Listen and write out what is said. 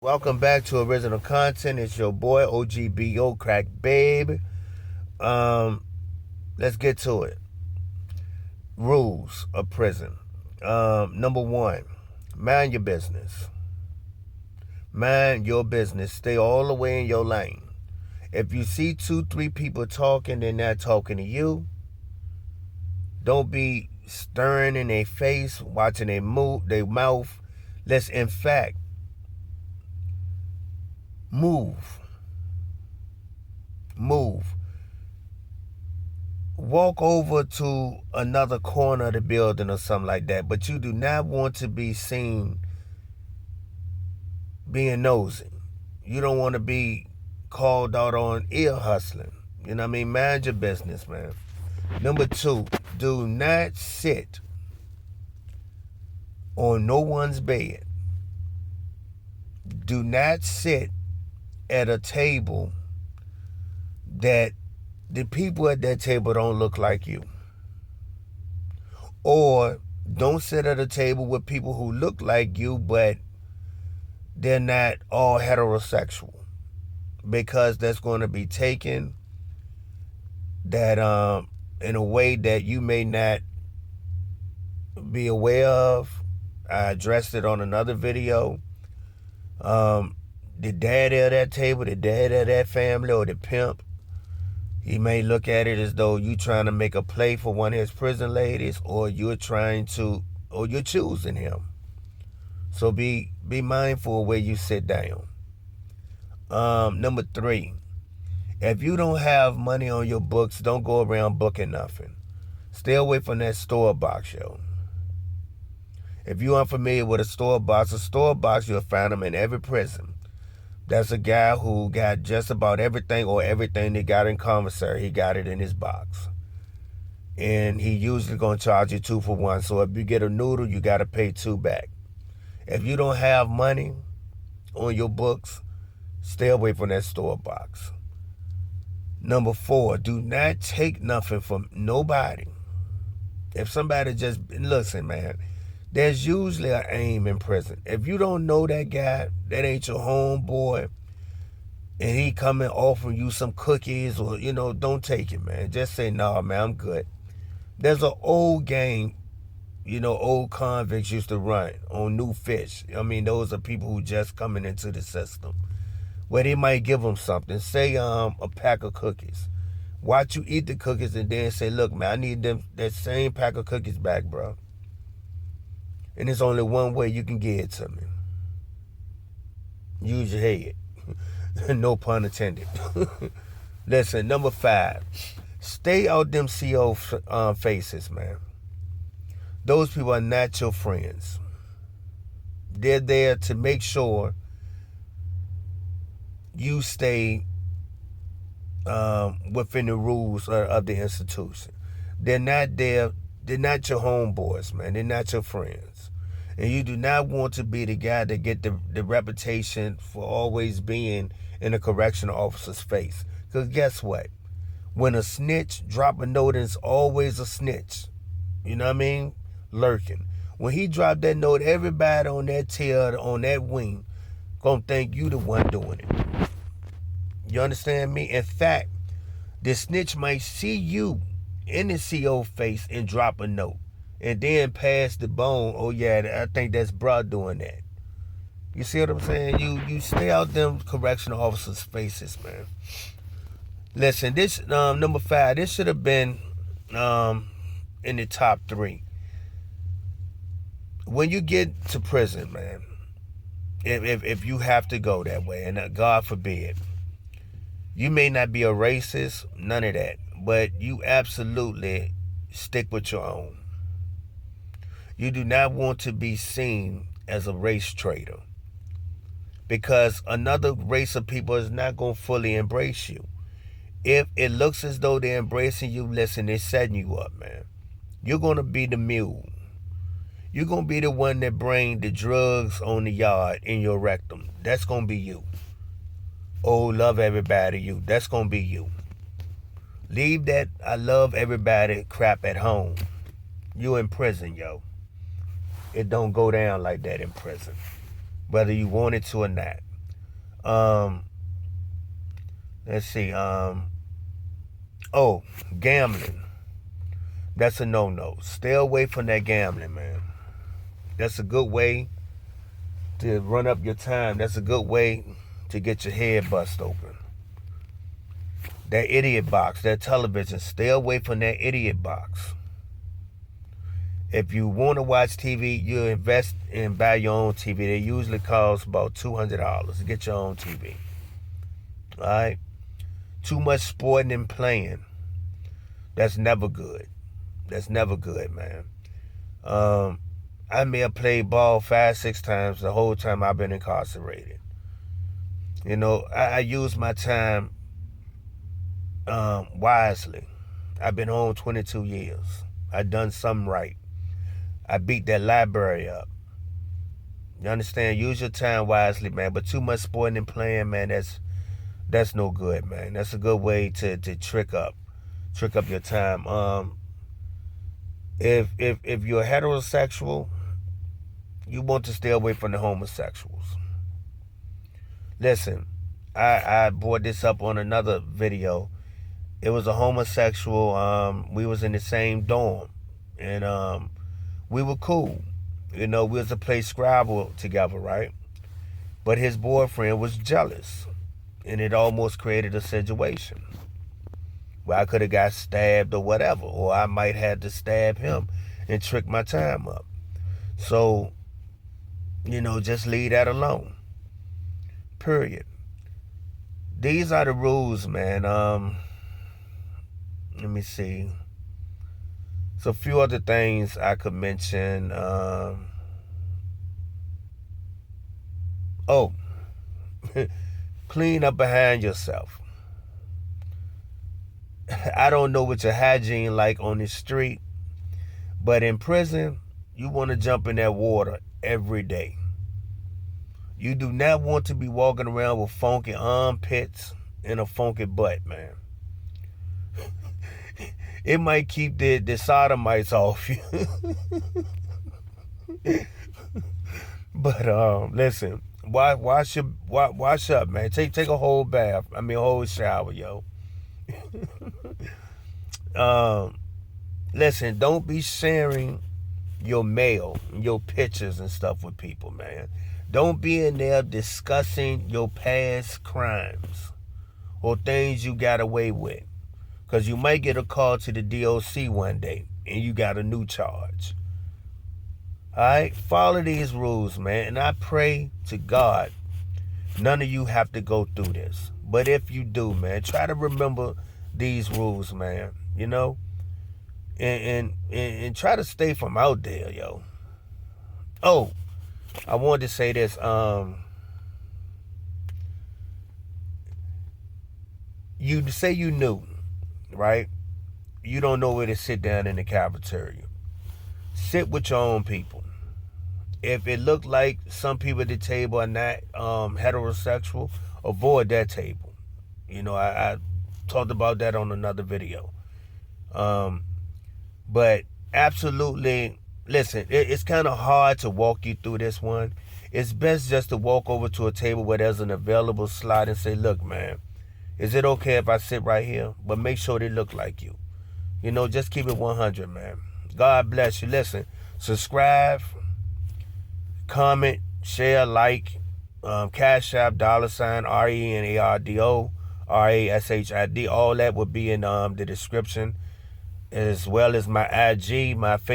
Welcome back to original content. It's your boy O.G.B.O CracBaby. Let's get to it. Rules of prison. Number one, mind your business. Mind your business. Stay all the way in your lane. If you see 2, 3 people talking, they're not talking to you. Don't be staring in their face, watching their mouth. Let's in fact move. Walk over to another corner of the building or something like that, but you do not want to be seen being nosy. You don't want to be called out on ear hustling. You know what I mean? Mind your business, man. Number two, do not sit on no one's bed. Do not sit at a table that the people at that table don't look like you. Or don't sit at a table with people who look like you, but they're not all heterosexual, because that's going to be taken that in a way that you may not be aware of. I addressed it on another video. The daddy of that table, the daddy of that family, or the pimp, he may look at it as though you trying to make a play for one of his prison ladies, or you're choosing him. So be mindful of where you sit down. Number three, if you don't have money on your books, don't go around booking nothing. Stay away from that store box, yo. If you aren't familiar with a store box, you'll find them in every prison. That's a guy who got just about everything, or everything they got in commissary, he got it in his box. And he usually gonna charge you 2 for 1. So if you get a noodle, you gotta pay 2 back. If you don't have money on your books, stay away from that store box. Number 4, do not take nothing from nobody. If somebody just, listen, man, there's usually an aim in prison. If you don't know that guy, that ain't your homeboy, and he coming offering you some cookies, or, don't take it, man. Just say, nah, man, I'm good. There's an old game, old convicts used to run on New Fish. I mean, those are people who just coming into the system, where they might give them something. Say a pack of cookies. Watch you eat the cookies and then say, look, man, I need that same pack of cookies back, bro. And there's only one way you can get it to me. Use your head. No pun intended. Listen, number 5. Stay out them CO faces, man. Those people are not your friends. They're there to make sure you stay within the rules of the institution. They're not there. They're not your homeboys, man. They're not your friends. And you do not want to be the guy that get the reputation for always being in a correctional officer's face. Because guess what? When a snitch drop a note, it's always a snitch. You know what I mean? Lurking. When he dropped that note, everybody on that tail, on that wing, gonna think you the one doing it. You understand me? In fact, the snitch might see you in the CO face and drop a note, and then pass the bone. Oh yeah, I think that's bruh doing that. You see what I'm saying? You stay out them correctional officers' faces, man. Listen, this number 5, this should have been in the top 3. When you get to prison, man, if you have to go that way, and God forbid, you may not be a racist, none of that, but you absolutely stick with your own. You do not want to be seen as a race traitor, because another race of people is not going to fully embrace you. If it looks as though they're embracing you, listen, they're setting you up, man. You're going to be the mule. You're going to be the one that bring the drugs on the yard in your rectum. That's going to be you. Oh, love everybody, you. That's going to be you. Leave that I love everybody crap at home. You in prison, yo. It don't go down like that in prison, whether you want it to or not. Let's see. Gambling. That's a no-no. Stay away from that gambling, man. That's a good way to run up your time. That's a good way to get your head bust open. That idiot box, that television, stay away from that idiot box. If you want to watch TV, you invest and buy your own TV. They usually cost about $200 to get your own TV. All right? Too much sporting and playing. That's never good. That's never good, man. I may have played ball 5-6 times the whole time I've been incarcerated. You know, I use my time wisely. I've been home 22 years. I done something right. I beat that library up. You understand? Use your time wisely, man. But too much sporting and playing, man, that's no good, man. That's a good way to trick up your time. If you're heterosexual, you want to stay away from the homosexuals. Listen, I brought this up on another video. It was a homosexual. We was in the same dorm, and we were cool. You know, we was to play Scrabble together, right? But his boyfriend was jealous, and it almost created a situation where I could have got stabbed or whatever, or I might have to stab him and trick my time up. So, you know, just leave that alone. Period. These are the rules, man. Let me see. So a few other things I could mention. Clean up behind yourself. I don't know what your hygiene like on the street, but in prison, you want to jump in that water every day. You do not want to be walking around with funky armpits and a funky butt, man. It might keep the sodomites off you. But listen, wash up, man. Take a whole bath. I mean, a whole shower, yo. Listen, don't be sharing your mail, your pictures and stuff with people, man. Don't be in there discussing your past crimes or things you got away with, because you might get a call to the DOC one day and you got a new charge. All right, follow these rules, man, and I pray to God none of you have to go through this. But if you do, man, try to remember these rules, man, you know, and try to stay from out there, yo. Oh, I wanted to say this. You say you new, right? You don't know where to sit down in the cafeteria. Sit with your own people. If it look like some people at the table are not heterosexual, avoid that table. You know, I talked about that on another video. But absolutely, listen, it's kind of hard to walk you through this one. It's best just to walk over to a table where there's an available slot and say, look, man, is it okay if I sit right here? But make sure they look like you. You know, just keep it 100, man. God bless you. Listen, subscribe, comment, share, like, Cash App, $, RenardoRashid. All that will be in the description, as well as my IG, my Facebook.